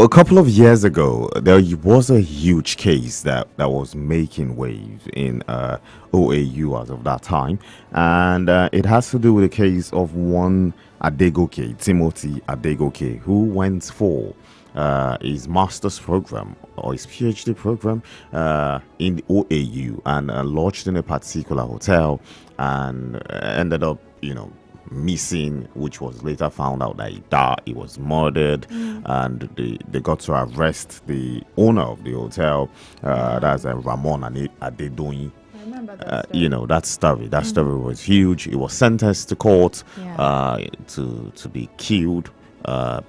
a couple of years ago, there was a huge case that was making waves in OAU as of that time, and it has to do with the case of one Adegoke, Timothy Adegoke, who went for his master's program or his PhD program in the OAU and lodged in a particular hotel and ended up, missing, which was later found out that he died, he was murdered, and they got to arrest the owner of the hotel, that's Ramon Adedoyin. I remember that story. That story. That story was huge. He was sentenced to court Yeah. to be killed. Death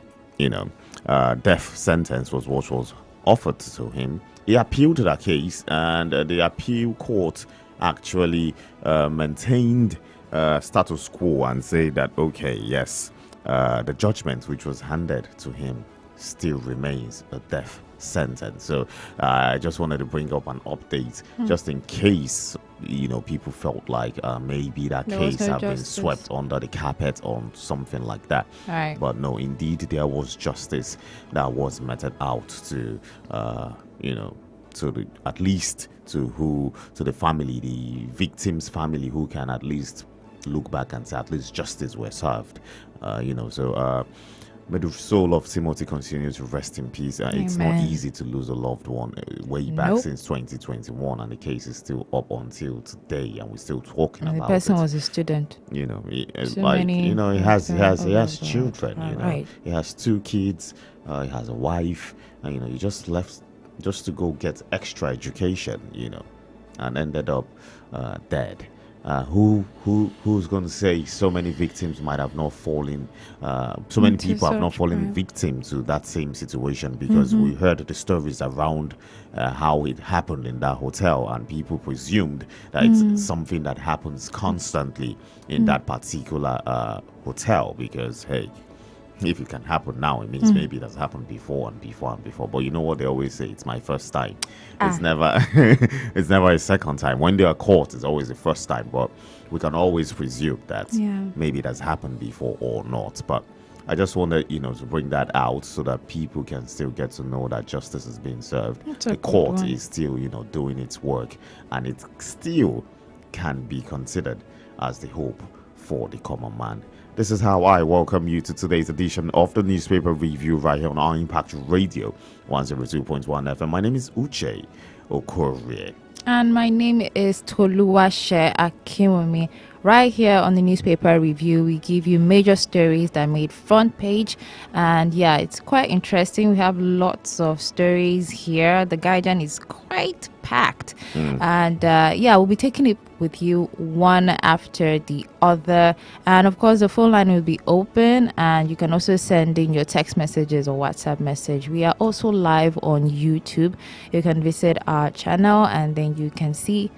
sentence was what was offered to him. He appealed that case, and the appeal court actually maintained status quo and said that okay, yes, the judgment which was handed to him still remains a death sentence. So I just wanted to bring up an update just in case people felt like maybe that There was case no had been justice. swept under the carpet or something like that. Right. But no, indeed there was justice that was meted out to to the, at least to the family, the victim's family, who can at least look back and say at least justice was served. May the soul of Timothy continue to rest in peace. It's not Amen. easy to lose a loved one way back Nope. since 2021, and the case is still up until today, and we're still talking And the about person it. was a student. It's So like many he has over children. right. He has 2 kids. He has a wife. And he just left just to go get extra education. And ended up dead. Who's going to say so many victims might have not fallen, so many Into people have not such fallen crime. victim to that same situation, because we heard the stories around how it happened in that hotel, and people presumed that it's something that happens constantly in that particular hotel, because hey, if it can happen now, it means maybe it has happened before and before and before. But you know what they always say? It's my first time. It's never, it's never a second time. When they are caught, it's always the first time. But we can always presume that Yeah. maybe it has happened before or not. But I just wanted, to bring that out so that people can still get to know that justice is being served. That's a The good court one. is still, doing its work, and it still can be considered as the hope for the common man. This is how I welcome you to today's edition of the newspaper review right here on our Impact Radio 102.1 FM. My name is Uche Okorie. And my name is Toluwashe Akinwumi. Right here on the newspaper review, we give you major stories that made front page. And yeah, it's quite interesting. We have lots of stories here. The Guardian is quite packed. And we'll be taking it with you one after the other. And of course, the phone line will be open, and you can also send in your text messages or WhatsApp message. We are also live on YouTube. You can visit our channel, and then you can see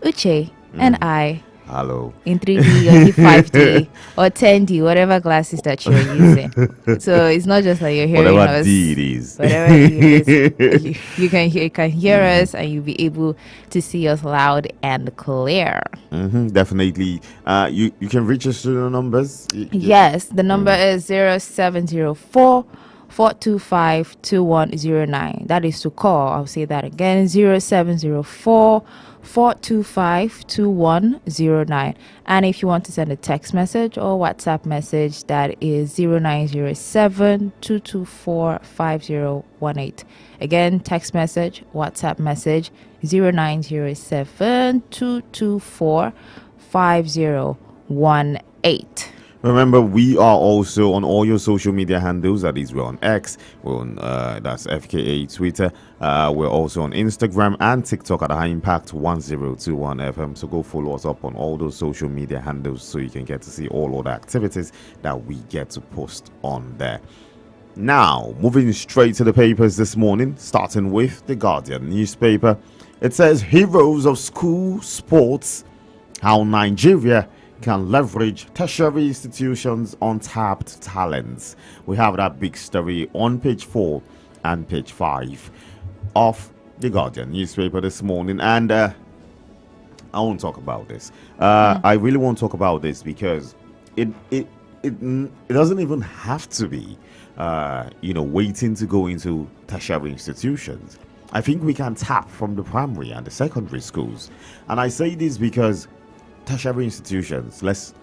Uche and I Hello. in 3D or 5D or 10D, whatever glasses that you're using. So it's not just like you're hearing Whatever us. D it is. Whatever it is, you can hear us, and you'll be able to see us loud and clear. Definitely. You can reach us through the numbers. Yes, the number is 0704 425 2109. That is to call. I'll say that again, 0704 425 2109. And if you want to send a text message or WhatsApp message, that is 0907 224 5018. Again, text message, WhatsApp message, 0907 224 5018. Remember, we are also on all your social media handles. That is, we're on X, we're on that's FKA Twitter. We're also on Instagram and TikTok at High Impact 1021 FM. So go follow us up on all those social media handles so you can get to see all of the activities that we get to post on there. Now, moving straight to the papers this morning, starting with the Guardian newspaper. It says, Heroes of School Sports, how Nigeria can leverage tertiary institutions' untapped talents. We have that big story on page 4 and page 5 of the Guardian newspaper this morning. And I won't talk about this. I really won't talk about this because it it doesn't even have to be, waiting to go into tertiary institutions. I think we can tap from the primary and the secondary schools. And I say this because tertiary institutions, let's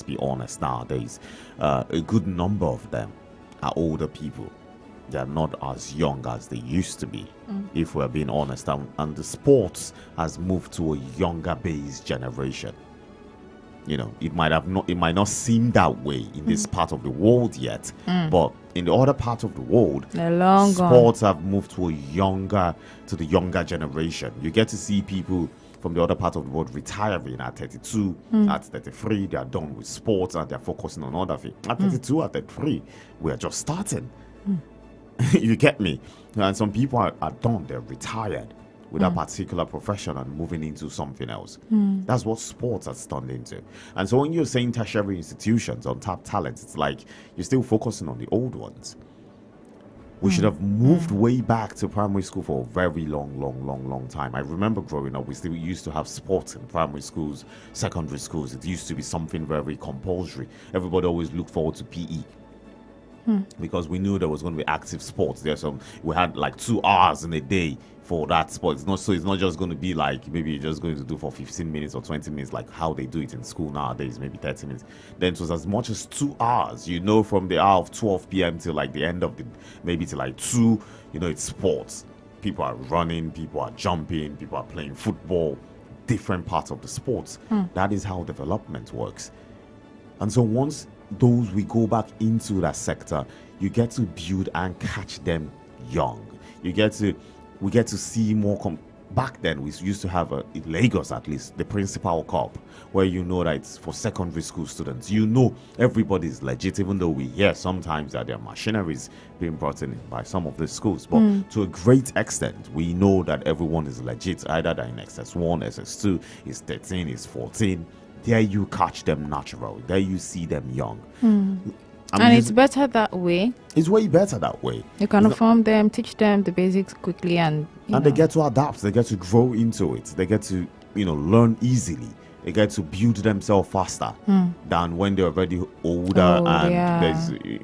be honest nowadays, a good number of them are older people. They're not as young as they used to be, if we're being honest. And the sports has moved to a younger based generation. It might not seem that way in this part of the world yet, but in the other part of the world, They're long gone. sports have moved to the younger generation. You get to see people from the other part of the world retiring at 32, at 33, they are done with sports and they're focusing on other things. At 32, at 33, we are just starting. You get me? And some people are done, they're retired with a particular profession and moving into something else. That's what sports has turned into. And so when you're saying tertiary institutions, untapped talents, it's like you're still focusing on the old ones. We should have moved way back to primary school for a very long time. I remember growing up, we still used to have sports in primary schools, secondary schools. It used to be something very compulsory. Everybody always looked forward to PE. Because we knew there was going to be active sports. We had like 2 hours in a day for that sport. It's not just going to be like maybe you're just going to do for 15 minutes or 20 minutes like how they do it in school nowadays, maybe 30 minutes. Then it was as much as 2 hours, from the hour of 12 p.m. till like the end of maybe till like 2, it's sports. People are running, people are jumping, people are playing football, different parts of the sports. That is how development works. And so once we go back into that sector, you get to build and catch them young. We get to see more. Back then, we used to have in Lagos at least the Principal Cup, where that it's for secondary school students. Everybody's legit, even though we hear sometimes that there are machineries being brought in by some of the schools. But to a great extent, we know that everyone is legit, either they're in SS1, SS2, is 13, is 14. There you catch them natural. There you see them young. And it's better that way. It's way better that way. You can inform them, teach them the basics quickly, and they get to adapt. They get to grow into it. They get to, learn easily. They get to build themselves faster than when they're already older.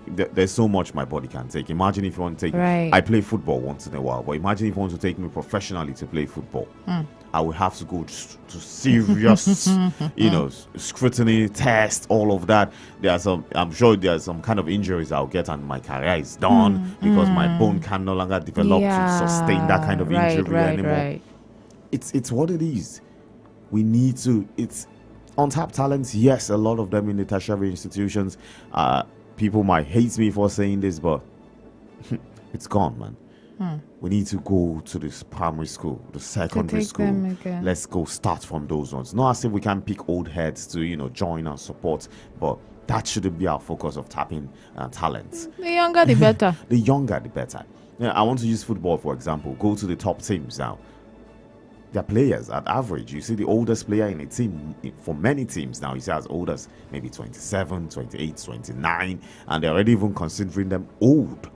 There's so much my body can take. Imagine if you want to take. Right. I play football once in a while, but imagine if you want to take me professionally to play football. I would have to go to serious, scrutiny, test, all of that. I'm sure there's some kind of injuries I'll get and my career is done because my bone can no longer develop to sustain that kind of injury anymore. Right. It's what it is. We need to, it's untapped talents. Yes, a lot of them in the tertiary institutions. People might hate me for saying this, but it's gone, man. We need to go to this primary school, the secondary school. Let's go start from those ones. Not as if we can pick old heads to, join and support, but that shouldn't be our focus of tapping talents. The younger, the better. The younger, the better. I want to use football, for example. Go to the top teams now. Their players at average, you see the oldest player in a team for many teams now, you see as old as maybe 27, 28, 29, and they're already even considering them old.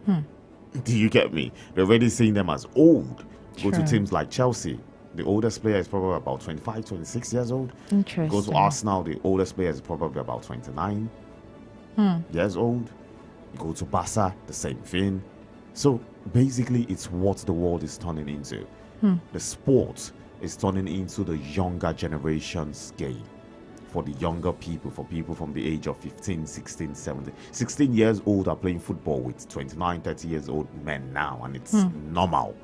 Do you get me? They're already seeing them as old. Go to teams like Chelsea. The oldest player is probably about 25, 26 years old. Interesting. Go to Arsenal. The oldest player is probably about 29 years old. You go to Barca, the same thing. So basically, it's what the world is turning into. The sport is turning into the younger generation's game. For the younger people, for people from the age of 15, 16, 17. 16 years old are playing football with 29, 30 years old men now, and it's normal.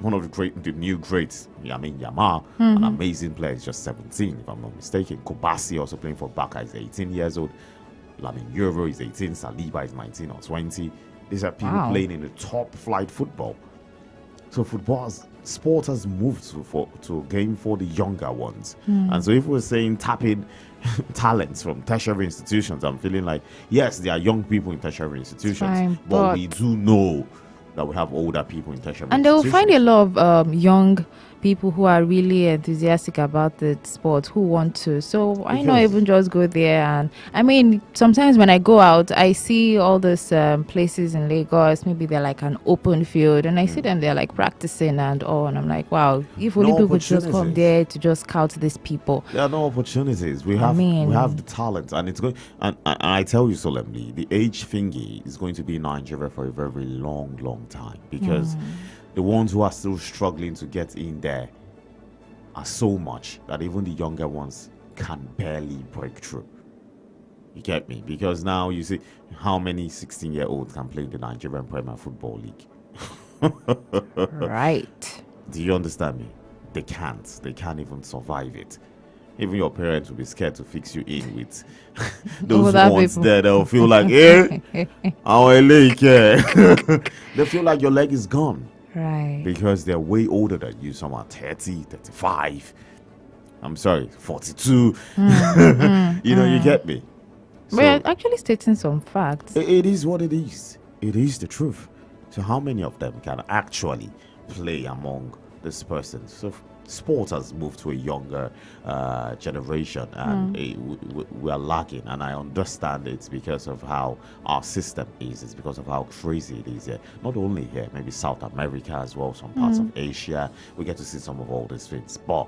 One of the new greats, Yamal, an amazing player, is just 17, if I'm not mistaken. Kobasi also playing for Barca is 18 years old. Lamine Euro is 18, Saliba is 19 or 20. These are people playing in the top flight football. So sport has moved to a game for the younger ones. And so if we're saying tapping talents from tertiary institutions, I'm feeling like, yes, there are young people in tertiary institutions, but we do know that we have older people in tertiary and they will find a lot of young people who are really enthusiastic about the sport who want to. So I not Because- even just go there. And I mean, sometimes when I go out, I see all these places in Lagos. Maybe they're like an open field, and I see them. They're like practicing and all, and I'm like, wow, if only No people just come opportunities. there to just scout these people. There are no opportunities. We mean- have the talent, and it's going. And I tell you solemnly, the age thingy is going to be in Nigeria for a very long time, because the ones who are still struggling to get in there are so much that even the younger ones can barely break through. You get me? Because now you see how many 16-year-olds can play in the Nigerian Premier Football League. Right. Do you understand me? They can't. They can't even survive it. Even your parents will be scared to fix you in with those Older ones people. there. They'll feel like, our leg, they feel like your leg is gone Right. because they're way older than you. Some are 30, 35. I'm sorry, 42. You get me? So, We're actually stating some facts. it is what it is. It is the truth. So how many of them can actually play among this person? So sport has moved to a younger generation, and we are lacking. And I understand it's because of how our system is. It's because of how crazy it is here. Not only here, maybe South America as well, some parts of Asia. We get to see some of all these things. But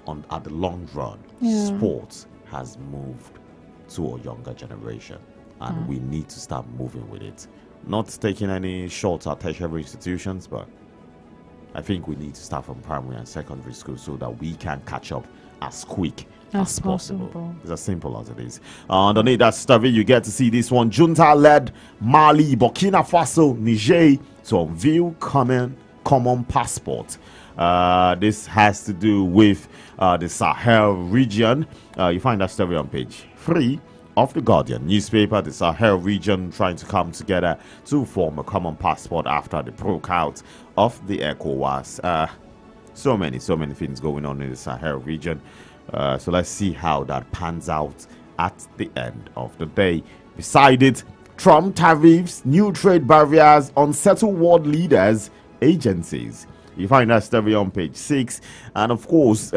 at the long run, sports has moved to a younger generation, and we need to start moving with it. Not taking any shots at tertiary institutions, but I think we need to start from primary and secondary school so that we can catch up as quick As as possible. possible. It's as simple as it is. Underneath that story, you get to see this one. Junta-led Mali, Burkina Faso, Niger to unveil common passport. This has to do with the Sahel region. You find that story on page 3 of the Guardian newspaper. The Sahel region trying to come together to form a common passport after the broke out of the ECOWAS. So many things going on in the Sahel region. So let's see how that pans out at the end of the day. Beside it, Trump tariffs, new trade barriers, unsettle world leaders, agencies. You find that story on page 6. And of course,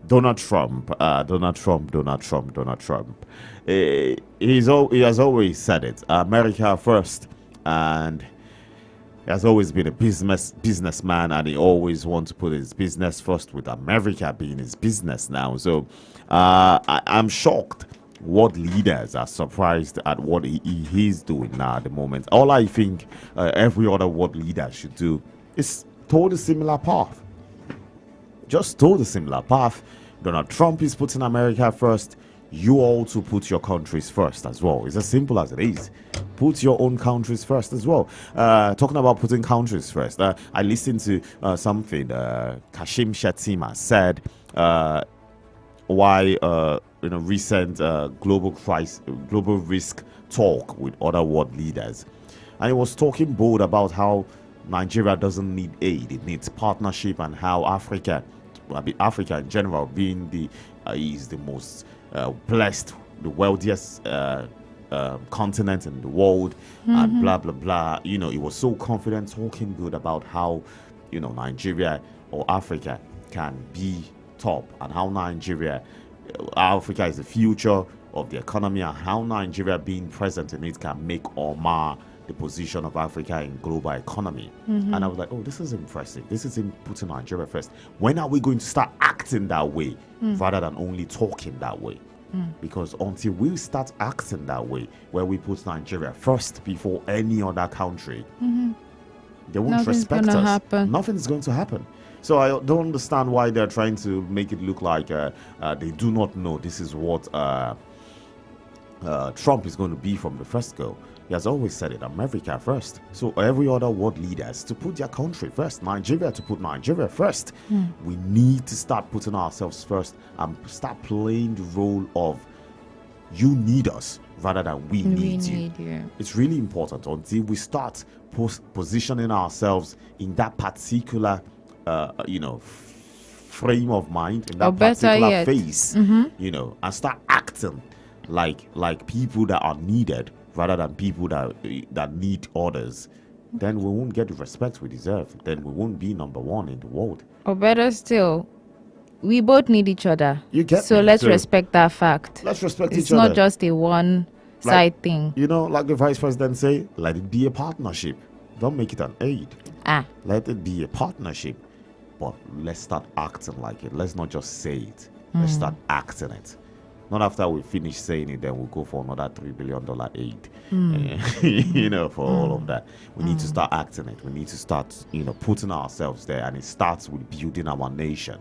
Donald Trump. He has always said it. America first. And he has always been a businessman, and he always wants to put his business first, with America being his business now. So I'm shocked what leaders are surprised at what he's doing now at the moment. All I think every other world leader should do is toe the similar path. Just toe the similar path. Donald Trump is putting America first. You also put your countries first as well. It's as simple as it is. Put your own countries first as well. Talking about putting countries first, I listened to something Kashim Shettima said why recent global risk talk with other world leaders, and he was talking bold about how Nigeria doesn't need aid; it needs partnership, and how Africa in general, being is the most blessed, the wealthiest continent in the world, and blah blah blah. He was so confident, talking good about how Nigeria or Africa can be top, and how Africa is the future of the economy, and how Nigeria being present in it can make or mar the position of Africa in global economy. And I was like, oh, this is impressive. This is him putting Nigeria first. When are we going to start acting that way rather than only talking that way? Because until we start acting that way, where we put Nigeria first before any other country, they won't Nothing's respect gonna us. happen. Nothing's going to happen. So I don't understand why they're trying to make it look like they do not know this is what Trump is going to be from the first go. He has always said it, America first. So every other world leaders to put their country first, Nigeria to put Nigeria first. We need to start putting ourselves first and start playing the role of you need us rather than we need you. It's really important until we start positioning ourselves in that particular frame of mind, in that particular phase, and start acting like people that are needed rather than people that need others. then we won't get the respect we deserve. Then we won't be number one in the world. Or better still, we both need each other. You get so me? let's So respect that fact. Let's respect It's each other. not just a one side thing. You know, like the vice president say, let it be a partnership. Don't make it an aid. Let it be a partnership. But let's start acting like it. Let's not just say it. Let's start acting it. Not after we finish saying it, then we'll go for another $3 billion aid. You know, for all of that. We need to start acting it. We need to start, putting ourselves there. And it starts with building our nation.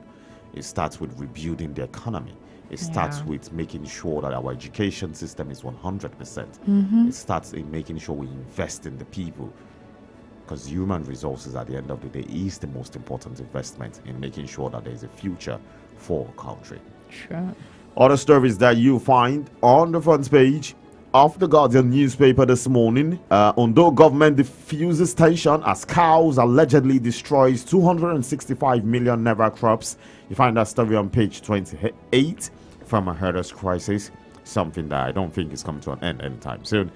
It starts with rebuilding the economy. It starts with making sure that our education system is 100%. It starts in making sure we invest in the people. Because human resources at the end of the day is the most important investment in making sure that there's a future for a country. Sure. Other stories that you find on the front page of the Guardian newspaper this morning. Ondo government diffuses tension as cows allegedly destroys 265 million naira crops. You find that story on page 28 from a herders crisis. Something that I don't think is coming to an end anytime soon.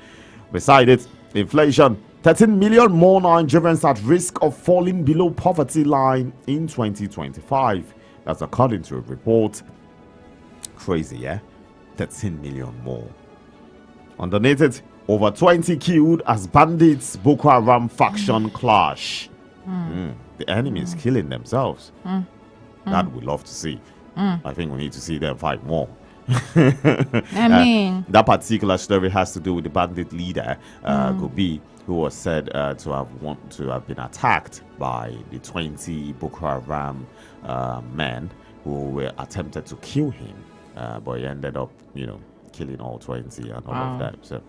Beside it, inflation. 13 million more Nigerians at risk of falling below poverty line in 2025. That's according to a report. Crazy, yeah? 13 million more. Underneath it, over 20 killed as bandits Boko Haram faction clash. The enemy is killing themselves. That we love to see. I think we need to see them fight more. I mean, that particular story has to do with the bandit leader, Gobi, who was said to have been attacked by the 20 Boko Haram men who were attempted to kill him, but he ended up, killing all 20 and all of that. So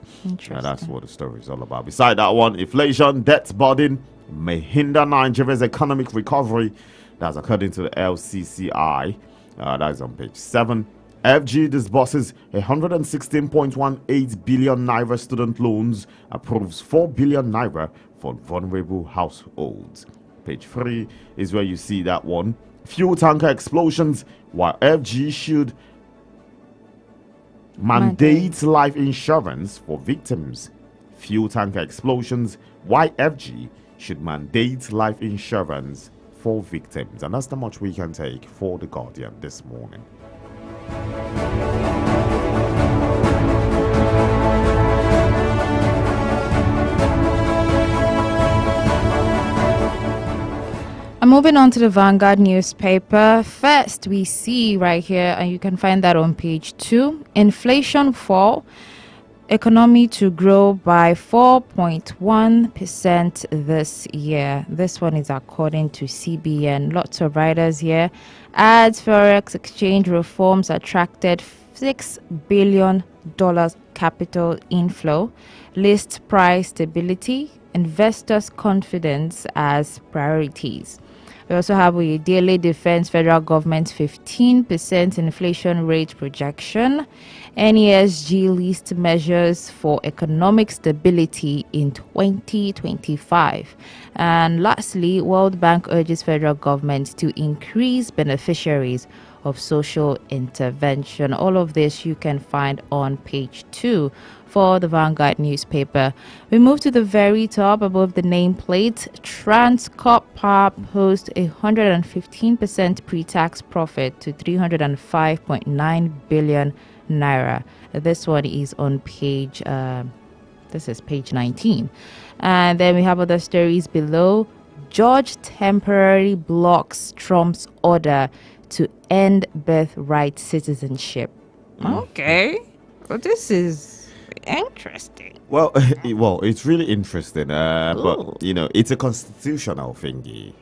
that's what the story is all about. Beside that one, inflation, debt burden may hinder Nigeria's economic recovery. That's according to the LCCI. That is on page 7. FG disburses 116.18 billion naira student loans, approves 4 billion naira for vulnerable households. Page 3 is where you see that one. Fuel tanker explosions, while FG should mandate life insurance for victims. Fuel tanker explosions, why FG should mandate life insurance for victims. And that's the much we can take for The Guardian this morning. And moving on to the Vanguard newspaper. First, we see right here, and you can find that on page 2, inflation fall, economy to grow by 4.1% this year. This one is according to CBN. Lots of riders here. Adds forex exchange reforms attracted $6 billion capital inflow. List price stability, investors' confidence as priorities. We also have a daily defense federal government 15% inflation rate projection. NESG list measures for economic stability in 2025. And lastly, World Bank urges federal government to increase beneficiaries of social intervention. All of this you can find on page 2 for the Vanguard newspaper. We move to the very top above the nameplate. Transcorp Power posts 115% pre-tax profit to 305.9 billion naira. This one is on page this is page 19. And then we have other stories below. Judge temporarily blocks Trump's order to end birthright citizenship. Okay. Well, this is interesting. Well, it's really interesting, but it's a constitutional thingy.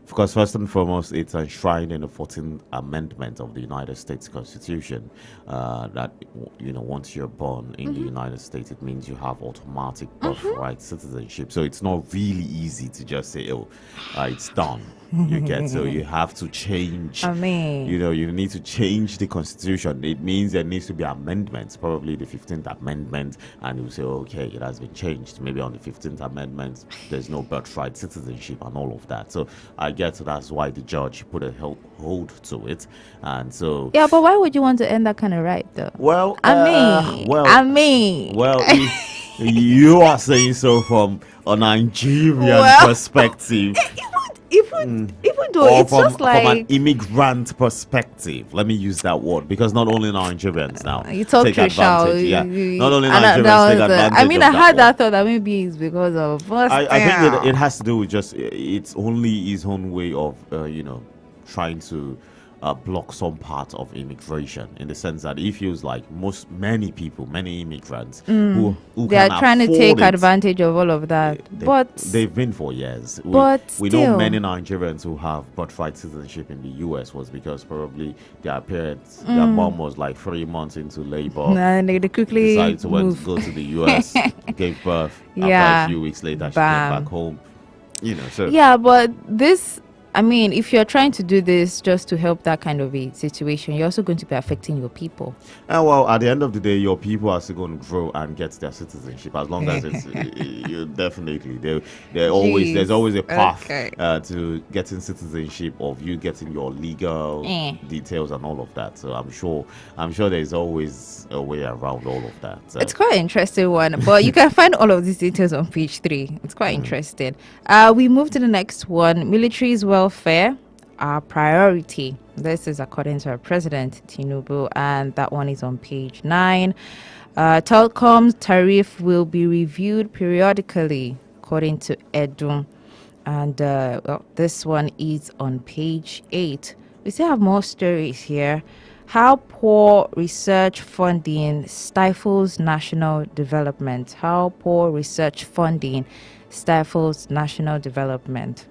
Because first and foremost, it's enshrined in the 14th Amendment of the United States Constitution. That once you're born in the United States, it means you have automatic birthright citizenship. So it's not really easy to just say, it's done. You get, so you have to change. I mean, you need to change the constitution. It means there needs to be amendments, probably the 15th Amendment, and you say, okay, it has been changed. Maybe on the 15th Amendment, there's no birthright citizenship and all of that. So I guess that's why the judge put a hold to it, and so yeah. But why would you want to end that kind of right, though? Well, I mean, well, You are saying so from a Nigerian Well, perspective, even though or it's just from an like immigrant perspective. Let me use that word because not only Nigerians now you talk take through Shao. advantage. Yeah, not only And Nigerians take I advantage mean, of I that had one. that thought that maybe it's because of us. I think it has to do with just it's only his own way of trying to block some part of immigration, in the sense that he feels like many immigrants who They are can trying to take afford it. advantage of all of that. They've been for years. But We know still. many Nigerians who have birthright citizenship in the US was because probably their parents, their mom was like 3 months into labor, And they quickly decided to move. go to the US, gave birth. After Yeah. a few weeks later, she Bam. came back home. So Yeah, but this, I mean, if you're trying to do this just to help that kind of a situation, you're also going to be affecting your people. and well, at the end of the day, your people are still going to grow and get their citizenship as long as it's you definitely there's Jeez. always a path Okay. to getting citizenship, of you getting your legal details and all of that. So I'm sure there's always a way around all of that. So. It's quite an interesting one, but you can find all of these details on page 3. It's quite interesting. We move to the next one. Military's welfare, our priority. This is according to our president, Tinubu, and that one is on page 9. Telecom's tariff will be reviewed periodically, according to Edu. And this one is on page 8. We still have more stories here. How poor research funding stifles national development. How poor research funding stifles national development.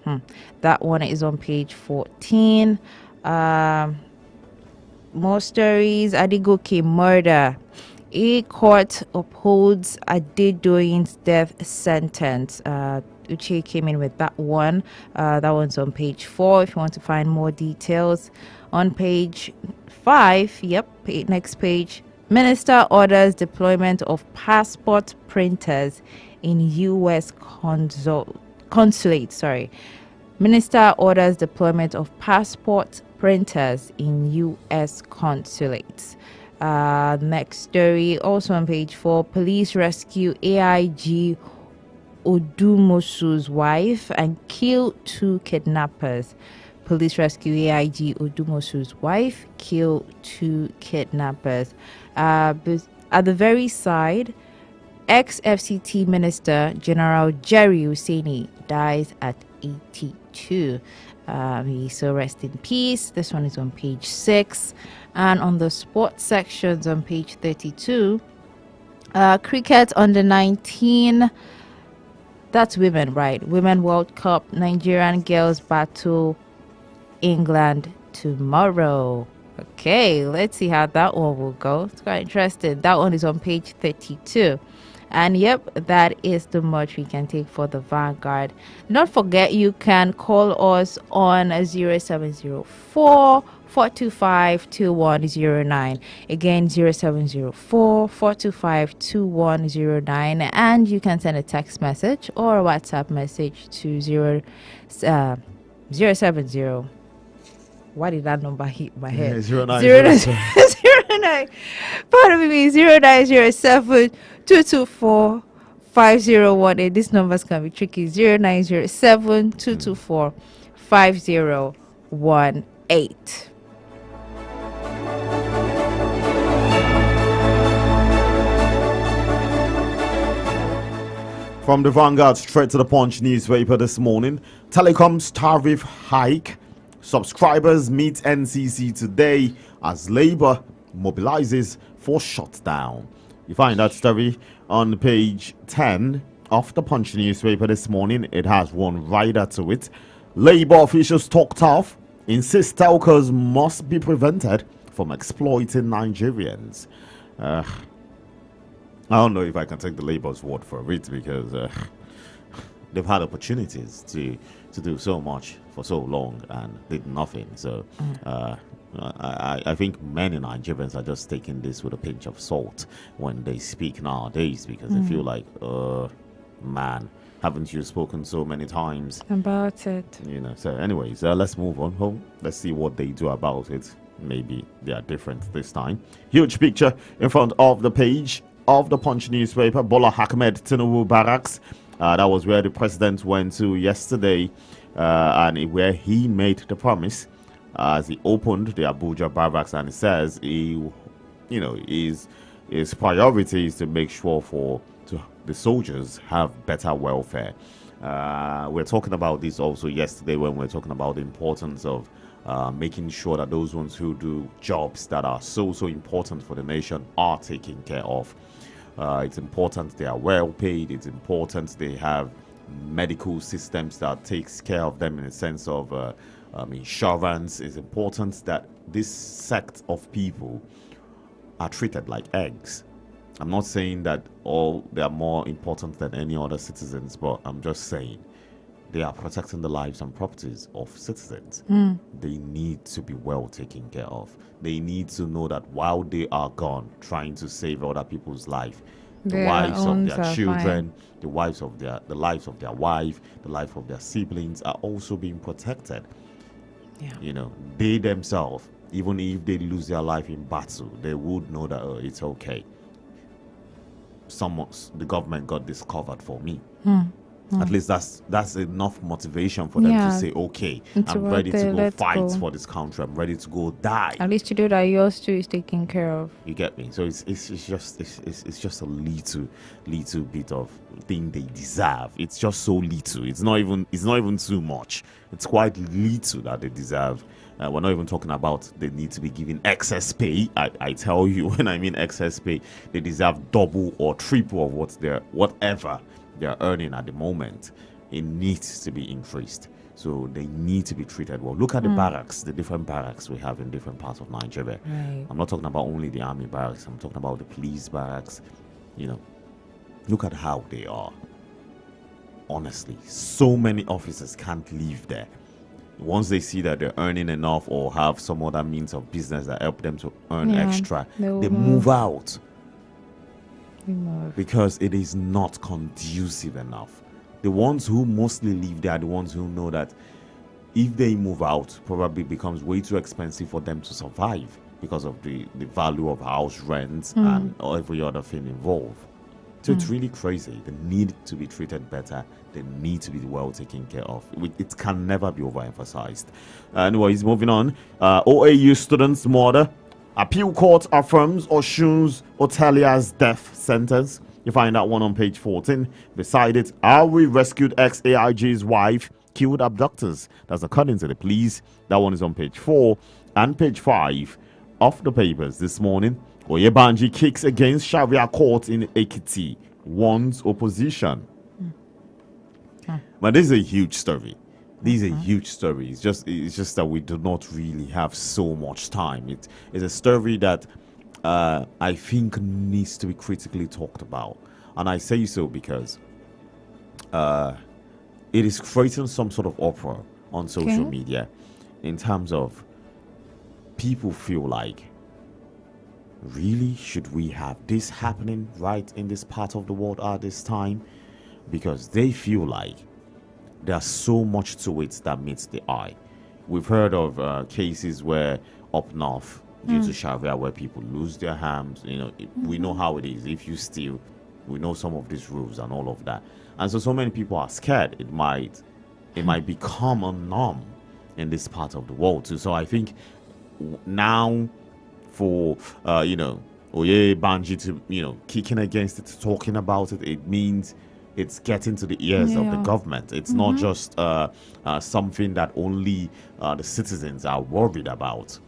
That one is on page 14. More stories. Adigoke murder. A court upholds Adedoyin's death sentence. Uche came in with that one. That one's on page 4 if you want to find more details. On page 5, next page. Minister orders deployment of passport printers in U.S. consulate. Minister orders deployment of passport printers in U.S. consulates. Next story, also on page 4. Police rescue AIG Odumosu's wife and kill 2 kidnappers. Police rescue AIG Odumosu's wife, kill 2 kidnappers. But at the very side, ex-FCT Minister General Jerry Husseini dies at 82. He so rest in peace. This one is on page 6. And on the sports sections on page 32, cricket under 19. That's women, right? Women World Cup. Nigerian girls battle England tomorrow. Okay, let's see how that one will go. It's quite interesting. That one is on page 32. And yep, that is the much we can take for the Vanguard. Not forget, you can call us on 0704 425 2109. Again, 0704 425 2109. And you can send a text message or a WhatsApp message to 070. Why did that number hit my head? 09. Pardon me, 0907 224 5018. These numbers can be tricky. 0907 224 5018. From the Vanguard, straight to the Punch newspaper this morning. Telecom's tariff hike. Subscribers meet NCC today as Labour mobilizes for shutdown. You find that story on page 10 of the Punch newspaper this morning. It has one rider to it. Labour officials talk tough, insist telcos must be prevented from exploiting Nigerians. I don't know if I can take the Labour's word for it, because they've had opportunities to do so much for so long and did nothing. So I think many Nigerians are just taking this with a pinch of salt when they speak nowadays, because they feel like, man, haven't you spoken so many times about it? So anyways, let's move on home. Let's see what they do about it. Maybe they are different this time. Huge picture in front of the page of the Punch newspaper, Bola Ahmed Tinubu Barracks. That was where the president went to yesterday, where he made the promise as he opened the Abuja barracks, and he says his priority is to make sure the soldiers have better welfare. We're talking about this also yesterday when we're talking about the importance of making sure that those ones who do jobs that are so important for the nation are taken care of. It's important they are well paid. It's important they have medical systems that takes care of them in the sense of insurance. It's important that this sect of people are treated like eggs. I'm not saying that they are more important than any other citizens, but I'm just saying they are protecting the lives and properties of citizens. They need to be well taken care of. They need to know that while they are gone, trying to save other people's life, the wives of their children, the lives of their wife, the life of their siblings are also being protected. Yeah. They themselves, even if they lose their life in battle, they would know that it's okay. The government got this covered for me. At least that's enough motivation for them to say, okay, I'm ready to go fight for this country. I'm ready to go die. At least you know that yours too is taken care of. You get me? So it's just a little bit of thing they deserve. It's just so little. It's not even too much. It's quite little that they deserve. We're not even talking about they need to be given excess pay. I tell you, when I mean excess pay, they deserve double or triple of whatever they're earning at the moment. It needs to be increased. So they need to be treated well. Look at the barracks, the different barracks we have in different parts of Nigeria. Right. I'm not talking about only the army barracks. I'm talking about the police barracks. Look at how they are. Honestly, so many officers can't live there. Once they see that they're earning enough or have some other means of business that help them to earn extra, they move out. Because it is not conducive enough. The ones who mostly live there are the ones who know that if they move out, probably becomes way too expensive for them to survive because of the value of house rents and every other thing involved. So it's really crazy. They need to be treated better. They need to be well taken care of. It can never be overemphasized. Anyways, moving on. OAU students murder. Appeal court affirms Oshun's Otelia's death sentence. You find that one on page 14. Beside it, we rescued ex-AIG's wife, killed abductors. That's according to the police. That one is on page 4 and page 5 of the papers this morning. Oyebanji kicks against Sharia court in Ekiti, warns opposition. But this is a huge story. These are huge stories. It's just that we do not really have so much time. It's a story that I think needs to be critically talked about. And I say so because it is creating some sort of uproar on social media in terms of people feel like, really, should we have this happening right in this part of the world at this time? Because they feel like there's so much to it that meets the eye. We've heard of cases where up north, due to Sharia, where people lose their hands. We know how it is. If you steal, we know some of these rules and all of that. And so many people are scared it might become a norm in this part of the world too. So I think now for Oye Banji to kicking against it, talking about it, it means it's getting to the ears of the government. It's not just something that only the citizens are worried about.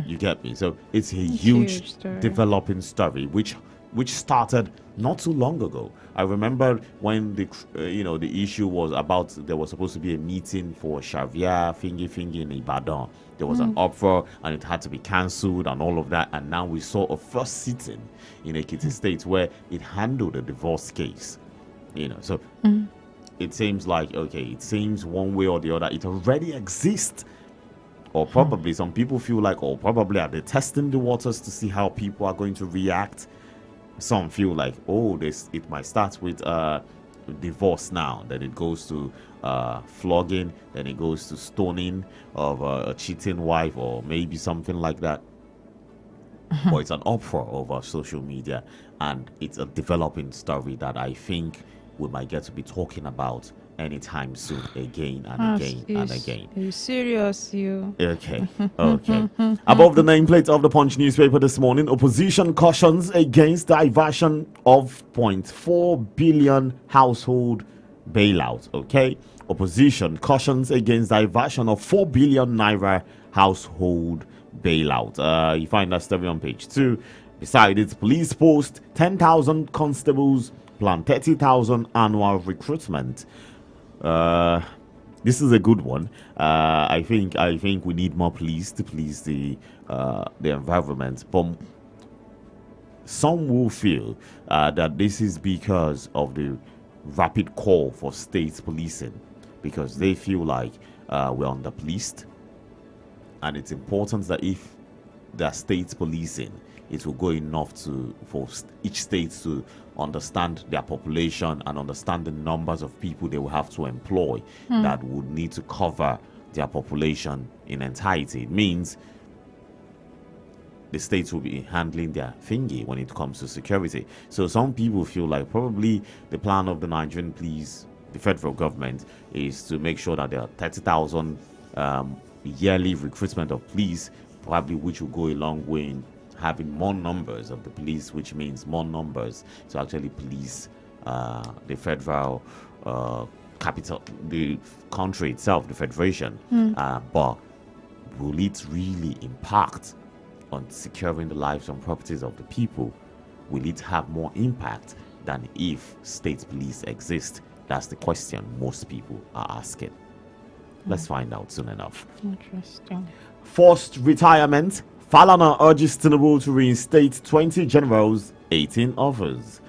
You get me? So it's a huge developing story, which started not too long ago. I remember when the issue was about, there was supposed to be a meeting for Sharia Fingi in Ibadan. There was an uproar and it had to be cancelled and all of that. And now we saw a first sitting in Ekiti State where it handled a divorce case. So it seems like, okay, it seems one way or the other, it already exists. Or probably some people feel like, or probably are they testing the waters to see how people are going to react? Some feel like, it might start with divorce now, then it goes to flogging, then it goes to stoning of a cheating wife, or maybe something like that. but it's an uproar over social media, and it's a developing story that I think we might get to be talking about anytime soon, again and again and again. You serious, you? Okay, okay. Above the nameplate of the Punch newspaper this morning, opposition cautions against diversion of .4 billion household bailout. Okay, opposition cautions against diversion of 4 billion naira household bailout. You find that story on page 2. Beside it, police post 10,000 constables plan 30,000 annual recruitment. This is a good one. I think we need more police to police the environment. But some will feel that this is because of the rapid call for state policing, because they feel like we're underpoliced, and it's important that if there are state policing, it will go enough for each state to understand their population and understand the numbers of people they will have to employ that would need to cover their population in entirety. It means the states will be handling their thingy when it comes to security. So some people feel like probably the plan of the Nigerian police, the federal government, is to make sure that there are 30,000 yearly recruitment of police, probably, which will go a long way in having more numbers of the police, which means more numbers to actually police the federal capital, the country itself, the federation. But will it really impact on securing the lives and properties of the people? Will it have more impact than if state police exist? That's the question most people are asking. Let's find out soon enough. Interesting. Forced retirement. Falana urges Tinubu to reinstate 20 generals, 18 others.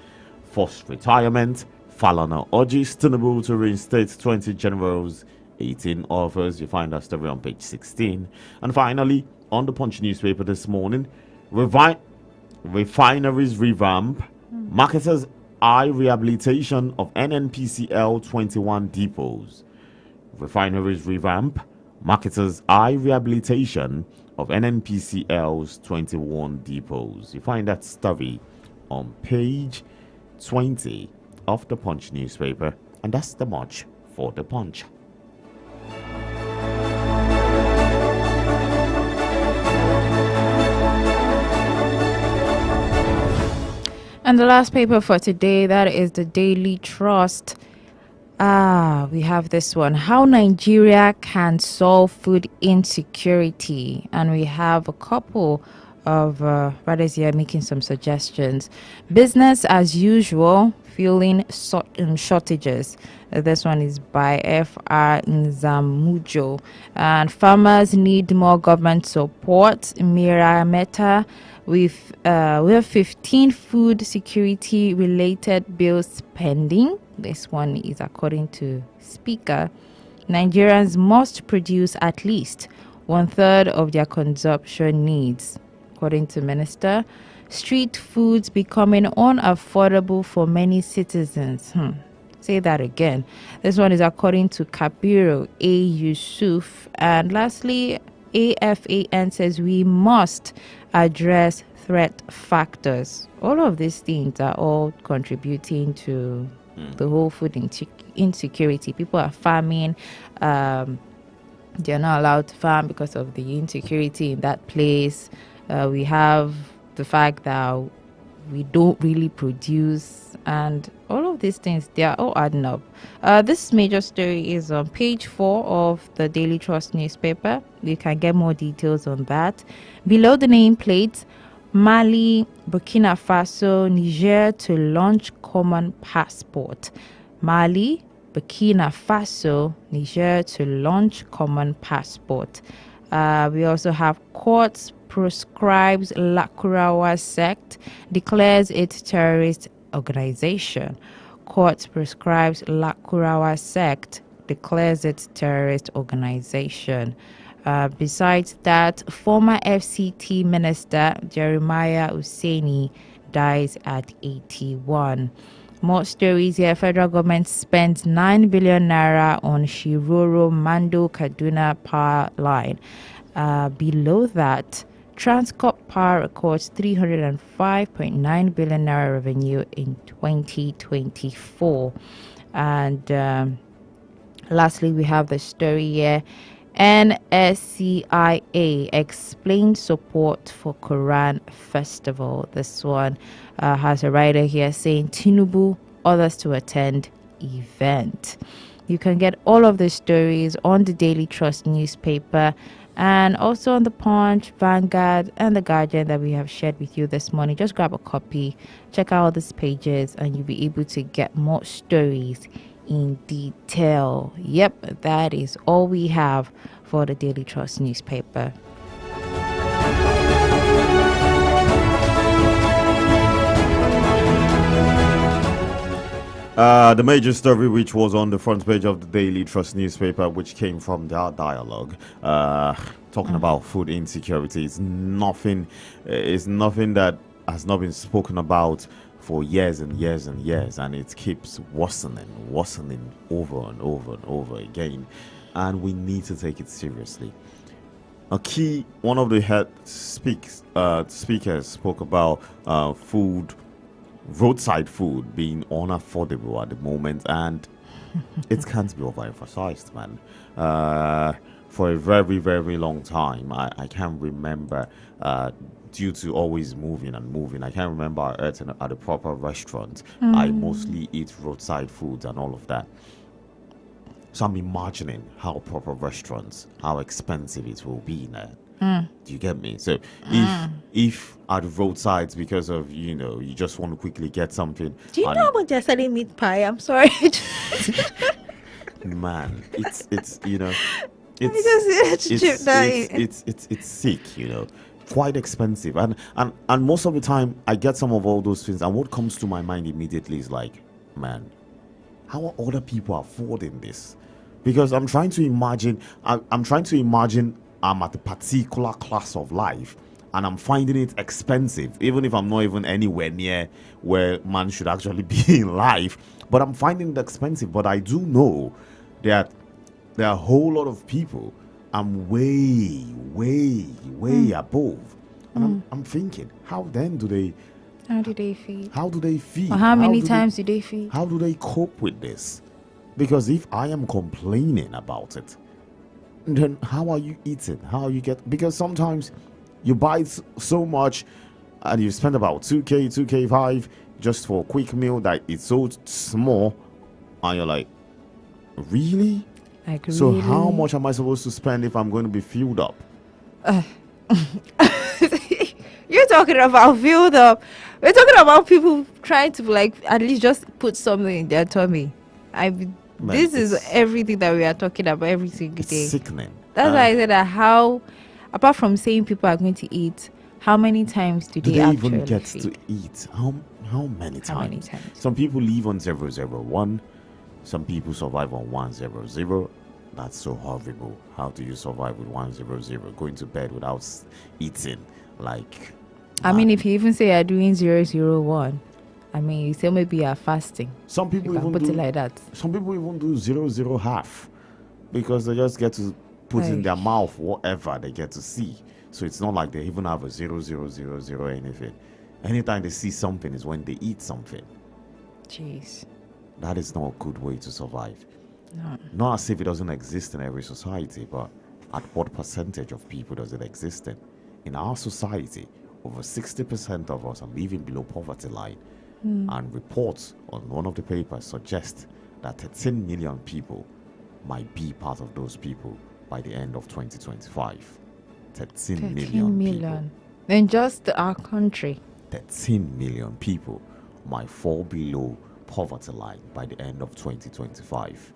Forced retirement. Falana urges Tinubu to reinstate 20 generals, 18 others. You find that story on page 16. And finally, on the Punch newspaper this morning, refineries revamp. Marketers eye rehabilitation of NNPCL 21 depots. Refineries revamp. Marketers eye rehabilitation of NNPCL's 21 depots. You find that story on page 20 of the Punch newspaper. And that's the much for the Punch. And the last paper for today, that is the Daily Trust. We have this one. How Nigeria can solve food insecurity. And we have a couple of writers here making some suggestions. Business as usual, feeling shortages. This one is by F.R. Nzamujo. And farmers need more government support. Mira Meta. We have 15 food security related bills pending. This one is according to Speaker. Nigerians must produce at least 1/3 of their consumption needs, according to Minister. Street foods becoming unaffordable for many citizens. Say that again. This one is according to Kabiru A. Yusuf. And lastly, AFAN says we must address threat factors. All of these things are all contributing to the whole food insecurity. People are farming. They're not allowed to farm because of the insecurity in that place. We have the fact that we don't really produce, and all of these things, they are all adding up. This major story is on page 4 of the Daily Trust newspaper. You can get more details on that. Below the nameplate, Mali, Burkina Faso, Niger to launch common passport. Mali, Burkina Faso, Niger to launch common passport. We also have courts proscribes Lakurawa sect, declares it terrorist organization. Court prescribes Lakurawa sect, declares it terrorist organization. Besides that, former FCT minister Jeremiah Hussaini dies at 81. More stories here. Federal government spends 9 billion naira on Shiroro Mando Kaduna power line. Below that, Transcorp Power records 305.9 billion naira revenue in 2024. And lastly, we have the story here. NSCIA explains support for Quran Festival. This one has a writer here saying Tinubu, others to attend event. You can get all of the stories on the Daily Trust newspaper and also on the Punch, Vanguard, and the Guardian that we have shared with you this morning. Just grab a copy, check out all these pages, and you'll be able to get more stories in detail. Yep, that is all we have for the Daily Trust newspaper. The major story, which was on the front page of the Daily Trust newspaper, which came from their dialogue, talking about food insecurity, is nothing that has not been spoken about for years and years and years, and it keeps worsening over and over and over again, and we need to take it seriously. One of the head speakers spoke about roadside food being unaffordable at the moment, and it can't be overemphasized, man. For a very, very long time, I can't remember, due to always moving, I can't remember at a proper restaurant. I mostly eat roadside foods and all of that. So I'm imagining how proper restaurants, how expensive it will be now. Do you get me? So if at roadsides, because of you just want to quickly get something. Do you know how much they're selling meat pie? I'm sorry. Man, it's it's sick, quite expensive, and most of the time I get some of all those things, and what comes to my mind immediately is like, man, how are other people affording this? Because I'm trying to imagine I'm at a particular class of life and I'm finding it expensive, even if I'm not even anywhere near where man should actually be in life. But I'm finding it expensive. But I do know that there are a whole lot of people I'm way above. And I'm thinking, how then do they feed? How do they feed? Or how many times do they feed? How do they cope with this? Because if I am complaining about it, then how are you eating? How are you because sometimes you buy so much and you spend about 2K just for a quick meal that it's so small, and you're like, really? So really? how much am I supposed to spend if I'm going to be filled up? You're talking about filled up. We're talking about people trying to at least just put something in their tummy. This is everything that we are talking about every single day. Sickening. That's why I said that apart from saying people are going to eat, how many times do they actually even get feed? to eat? How many times? How many times? Some people live on 001. Some people survive on 100. That's so horrible. How do you survive with 100? Going to bed without eating? I mean, if you even say you're doing 001, I mean, you say maybe you're fasting. Some people even put it like that. Some people even do 00 half, because they just get to put in their mouth whatever they get to see. So it's not like they even have a 0000 anything. Anytime they see something is when they eat something. Jeez. That is not a good way to survive. No. Not as if it doesn't exist in every society, but at what percentage of people does it exist in? In our society, over 60% of us are living below poverty line. And reports on one of the papers suggest that 13 million people might be part of those people by the end of 2025. 13 million people. In just our country. 13 million people might fall below poverty line by the end of 2025.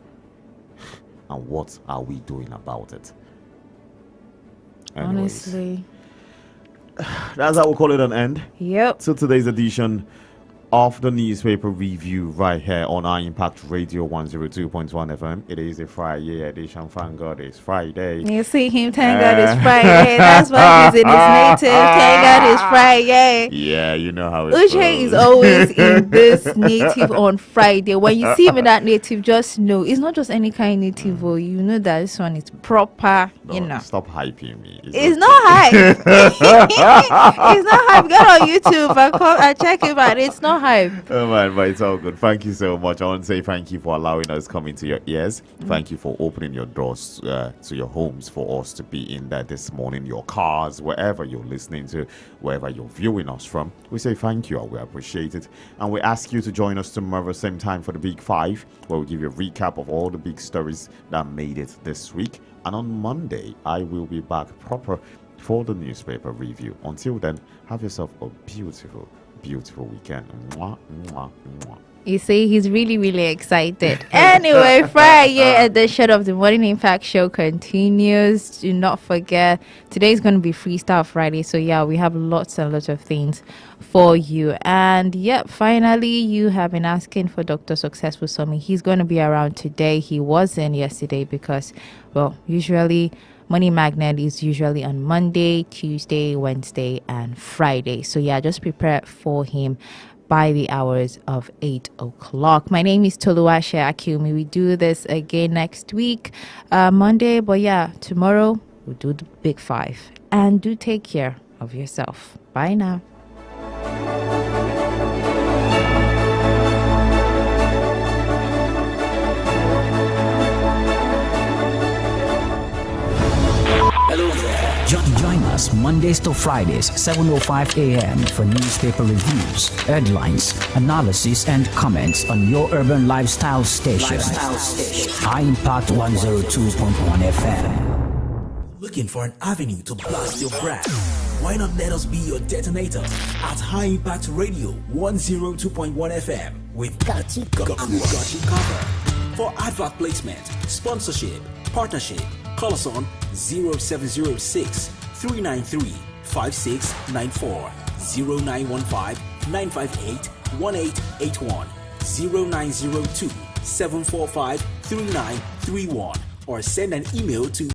And what are we doing about it? Anyways, Honestly. that's how we'll call it an end. Yep. So today's edition of the newspaper review right here on our Impact Radio 102.1 FM. It is a Friday edition. Thank God it's Friday. You see him, thank God it's Friday. That's why he's in his native. Thank God it's Friday. Yeah, you know how it Uche is always in this native on Friday. When you see him in that native, just know it's not just any kind of native. Oh, you know that this one is proper. You know. Stop hyping me. It's not hype. It's not hype. Get on YouTube and check it out. It's not hype. Oh man, but it's all good. Thank you so much. I want to say thank you for allowing us come into your ears. Thank you for opening your doors to your homes for us to be in there this morning. Your cars, wherever you're listening to, wherever you're viewing us from. We say thank you and we appreciate it. And we ask you to join us tomorrow, same time for the Big Five, where we give you a recap of all the big stories that made it this week. And on Monday, I will be back proper for the newspaper review. Until then, have yourself a beautiful, beautiful weekend. Mwah, mwah, mwah. You see, he's really, really excited. Anyway, Friday edition of the Morning Impact Show continues. Do not forget, today's going to be Freestyle Friday. So, yeah, we have lots and lots of things for you. And, yep, finally, you have been asking for Dr. Successful Sumi. He's going to be around today. He wasn't yesterday because, well, usually Money Magnet is usually on Monday, Tuesday, Wednesday, and Friday. So, yeah, just prepare for him by the hours of 8 o'clock. My name is Toluwashe Akiumi. We do this again next week, Monday. But, yeah, tomorrow we'll do the Big Five. And do take care of yourself. Bye now. Join us Mondays to Fridays, 7:05 a.m. for newspaper reviews, headlines, analysis, and comments on your urban lifestyle station. High Impact 102.1 FM. Looking for an avenue to blast your brand? Why not let us be your detonator at High Impact Radio 102.1 FM? We've got you covered. For advert placement, sponsorship, partnership, call us on 0706 393 5694, 0915 958 1881, 0902 745 3931, or send an email to